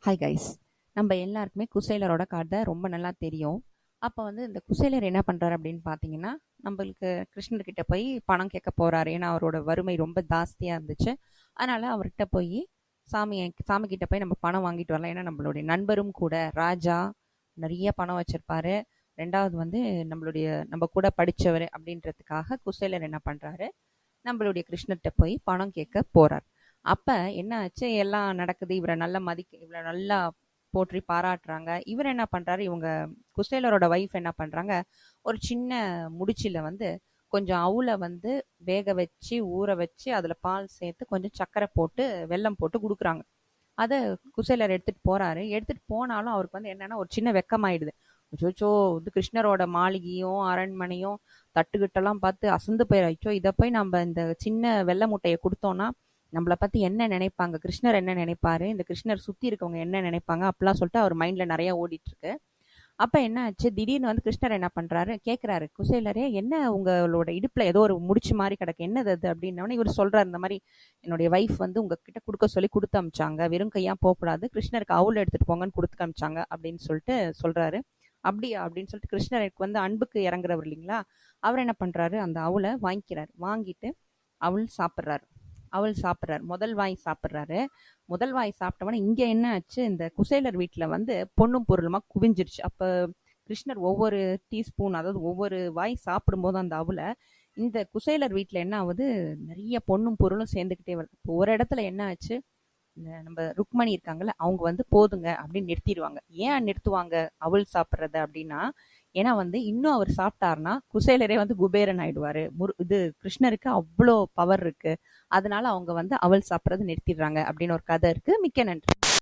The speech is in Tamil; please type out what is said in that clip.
Hi guys. நம்ம எல்லாருக்குமே குசேலரோட கதை ரொம்ப நல்லா தெரியும். அப்போ வந்து இந்த குசேலர் என்ன பண்ணுறாரு அப்படின்னு பார்த்தீங்கன்னா, நம்மளுக்கு கிருஷ்ணர்கிட்ட போய் பணம் கேட்க போகிறாரு. ஏன்னா அவரோட வறுமை ரொம்ப ஜாஸ்தியாக இருந்துச்சு. அதனால் அவர்கிட்ட போய் சாமி கிட்ட போய் நம்ம பணம் வாங்கிட்டு வரலாம். ஏன்னா நம்மளுடைய நண்பரும் கூட ராஜா நிறைய பணம் வச்சுருப்பாரு. ரெண்டாவது வந்து நம்ம கூட படித்தவர் அப்படின்றதுக்காக குசேலர் என்ன பண்ணுறாரு, நம்மளுடைய கிருஷ்ணர்கிட்ட போய் பணம் கேட்க போகிறார். அப்ப என்ன ஆச்சு, எல்லாம் நடக்குது. இவரை நல்லா போற்றி பாராட்டுறாங்க. இவர் என்ன பண்றாரு, இவங்க குசேலரோட வைஃப் என்ன பண்றாங்க, ஒரு சின்ன முடிச்சில வந்து கொஞ்சம் அவுல வந்து வேக வச்சு ஊற வச்சு அதுல பால் சேர்த்து கொஞ்சம் சர்க்கரை போட்டு வெல்லம் போட்டு கொடுக்குறாங்க. அதை குசேலர் எடுத்துட்டு போறாரு. எடுத்துட்டு போனாலும் அவருக்கு வந்து என்னன்னா ஒரு சின்ன வெக்கமாயிடுது. அச்சோ, இது கிருஷ்ணரோட மாளிகையும் அரண்மனையும் தட்டுக்கிட்டெல்லாம் பார்த்து அசந்து போயிடும். இதை போய் நம்ம இந்த சின்ன வெள்ளை முட்டையை கொடுத்தோம்னா நம்மளை பத்தி என்ன நினைப்பாங்க, கிருஷ்ணர் என்ன நினைப்பாரு, இந்த கிருஷ்ணர் சுத்தி இருக்கவங்க என்ன நினைப்பாங்க, அப்படிலாம் சொல்லிட்டு அவர் மைண்ட்ல நிறைய ஓடிட்டு இருக்கு. அப்ப என்ன ஆச்சு, திடீர்னு வந்து கிருஷ்ணர் என்ன பண்றாரு, கேட்கிறாரு குசேலரே, என்ன உங்களோட இடுப்புல ஏதோ ஒரு முடிச்சு மாதிரி கிடக்கு, என்னது அது அப்படின்னோடனே இவர் சொல்றாரு, இந்த மாதிரி என்னுடைய வைஃப் வந்து உங்ககிட்ட கொடுக்க சொல்லி கொடுத்து அமிச்சாங்க, வெறும் கையா போகக்கூடாது, கிருஷ்ணருக்கு அவுல் எடுத்துட்டு போங்கன்னு கொடுத்து அமிச்சாங்க அப்படின்னு சொல்லிட்டு சொல்றாரு. அப்படியா அப்படின்னு சொல்லிட்டு கிருஷ்ணருக்கு வந்து அன்புக்கு இறங்குறவர் இல்லைங்களா, அவர் என்ன பண்றாரு, அந்த அவுலை வாங்கிக்கிறாரு. வாங்கிட்டு அவள் சாப்பிட்றாரு. முதல் வாய் சாப்பிட்றாரு. முதல் வாய் சாப்பிட்டவன இங்க என்ன ஆச்சு, இந்த குசேலர் வீட்டுல வந்து பொண்ணும் பொருளுமா குவிஞ்சிருச்சு. அப்ப கிருஷ்ணர் ஒவ்வொரு டீஸ்பூன், அதாவது ஒவ்வொரு வாய் சாப்பிடும்போது அந்த அவுல இந்த குசேலர் வீட்டுல என்ன ஆகுது, நிறைய பொண்ணும் பொருளும் சேர்ந்துக்கிட்டே வருது. இப்போ ஒரு இடத்துல என்ன ஆச்சு, இந்த நம்ம ருக்மணி இருக்காங்கல்ல, அவங்க வந்து போதுங்க அப்படின்னு நிறுத்திடுவாங்க. ஏன் நிறுத்துவாங்க அவள் சாப்பிட்றத அப்படின்னா, ஏன்னா வந்து இன்னும் அவர் சாப்பிட்டாருன்னா குசேலரே வந்து குபேரன் ஆயிடுவாரு. இது கிருஷ்ணருக்கு அவ்வளோ பவர் இருக்கு. அதனால அவங்க வந்து அவள் சாப்பிட்றது நிறுத்திடுறாங்க அப்படின்னு ஒரு கதை இருக்கு. மிக்க நன்றி.